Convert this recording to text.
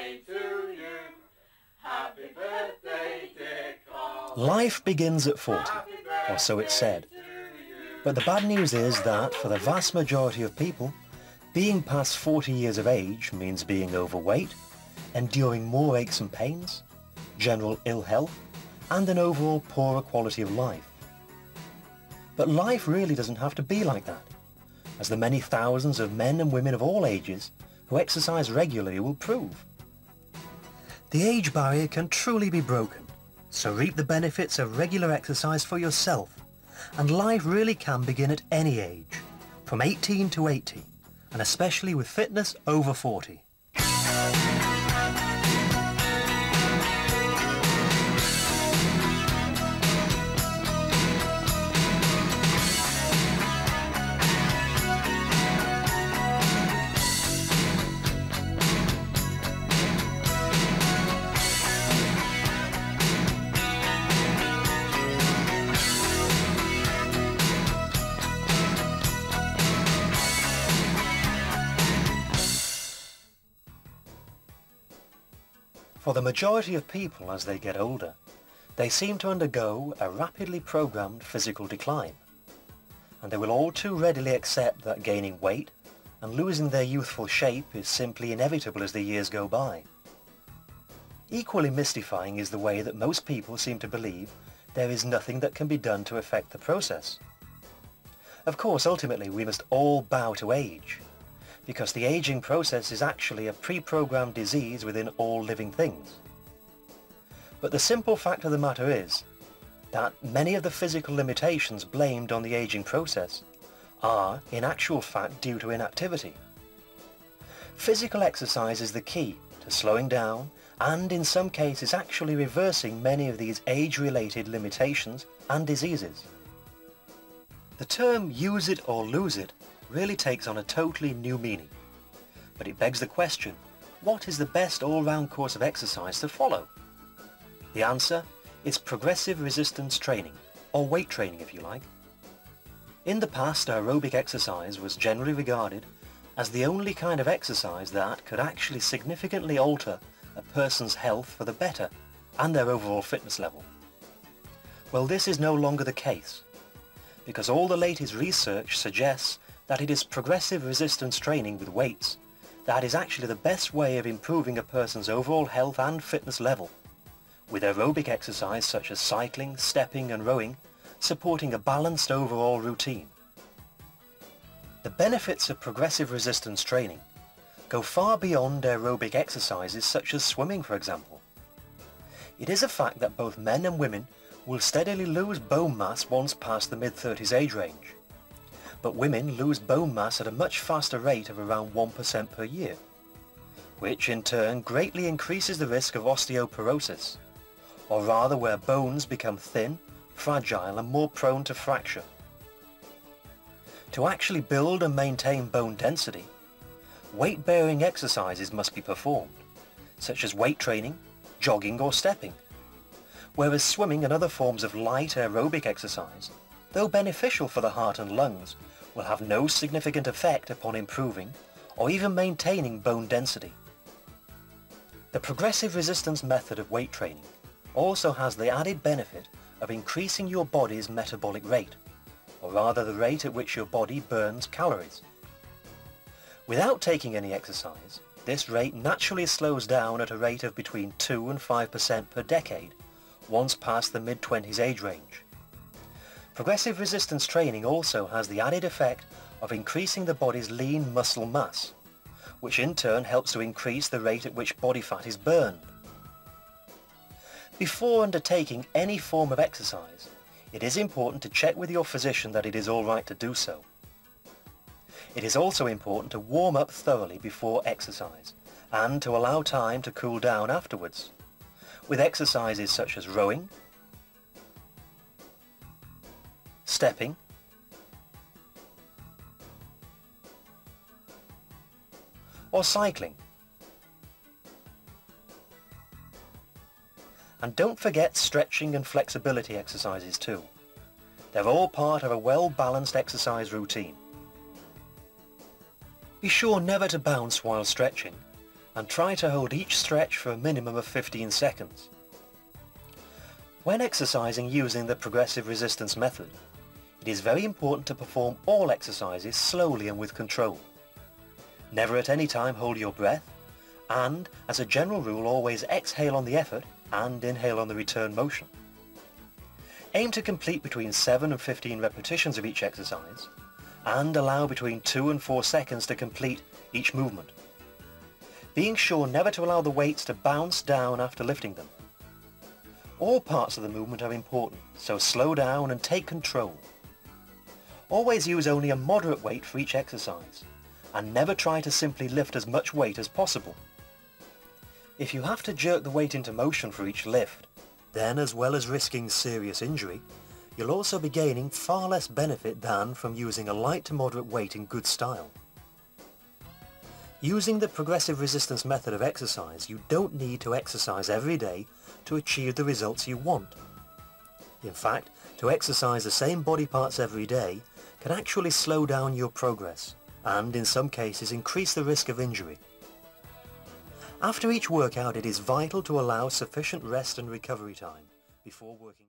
birthday to you. Happy birthday, dear Carl. Life begins at 40, or so it's said. But the bad news is that, for the vast majority of people, being past 40 years of age means being overweight, enduring more aches and pains, general ill health, and an overall poorer quality of life. But life really doesn't have to be like that, as the many thousands of men and women of all ages who exercise regularly will prove. The age barrier can truly be broken, so reap the benefits of regular exercise for yourself, and life really can begin at any age, from 18 to 80, and especially with fitness over 40. For the majority of people as they get older, they seem to undergo a rapidly programmed physical decline, and they will all too readily accept that gaining weight and losing their youthful shape is simply inevitable as the years go by. Equally mystifying is the way that most people seem to believe there is nothing that can be done to affect the process. Of course, ultimately we must all bow to age, because the aging process is actually a pre-programmed disease within all living things. But the simple fact of the matter is that many of the physical limitations blamed on the aging process are, in actual fact, due to inactivity. Physical exercise is the key to slowing down and, in some cases, actually reversing many of these age-related limitations and diseases. The term "use it or lose it" really takes on a totally new meaning. But it begs the question, what is the best all-round course of exercise to follow? The answer is progressive resistance training, or weight training if you like. In the past, aerobic exercise was generally regarded as the only kind of exercise that could actually significantly alter a person's health for the better and their overall fitness level. Well, this is no longer the case, because all the latest research suggests that it is progressive resistance training with weights that is actually the best way of improving a person's overall health and fitness level, with aerobic exercise such as cycling, stepping and rowing supporting a balanced overall routine. The benefits of progressive resistance training go far beyond aerobic exercises such as swimming, for example. It is a fact that both men and women will steadily lose bone mass once past the mid-30s age range. But women lose bone mass at a much faster rate of around 1% per year, which in turn greatly increases the risk of osteoporosis, or rather where bones become thin, fragile and more prone to fracture. To actually build and maintain bone density, weight-bearing exercises must be performed, such as weight training, jogging or stepping, whereas swimming and other forms of light aerobic exercise, though beneficial for the heart and lungs, will have no significant effect upon improving or even maintaining bone density. The progressive resistance method of weight training also has the added benefit of increasing your body's metabolic rate, or rather the rate at which your body burns calories. Without taking any exercise, this rate naturally slows down at a rate of between 2 and 5% per decade once past the mid-20s age range. Progressive resistance training also has the added effect of increasing the body's lean muscle mass, which in turn helps to increase the rate at which body fat is burned. Before undertaking any form of exercise, it is important to check with your physician that it is all right to do so. It is also important to warm up thoroughly before exercise and to allow time to cool down afterwards, with exercises such as rowing, stepping, or cycling. And don't forget stretching and flexibility exercises too. They're all part of a well-balanced exercise routine. Be sure never to bounce while stretching, and try to hold each stretch for a minimum of 15 seconds. When exercising using the progressive resistance method, it is very important to perform all exercises slowly and with control. Never at any time hold your breath, and as a general rule always exhale on the effort and inhale on the return motion. Aim to complete between 7 and 15 repetitions of each exercise, and allow between 2 and 4 seconds to complete each movement, being sure never to allow the weights to bounce down after lifting them. All parts of the movement are important, so slow down and take control. Always use only a moderate weight for each exercise, and never try to simply lift as much weight as possible. If you have to jerk the weight into motion for each lift, then as well as risking serious injury, you'll also be gaining far less benefit than from using a light to moderate weight in good style. Using the progressive resistance method of exercise, you don't need to exercise every day to achieve the results you want. In fact, to exercise the same body parts every day can actually slow down your progress and in some cases increase the risk of injury. After each workout, it is vital to allow sufficient rest and recovery time before working.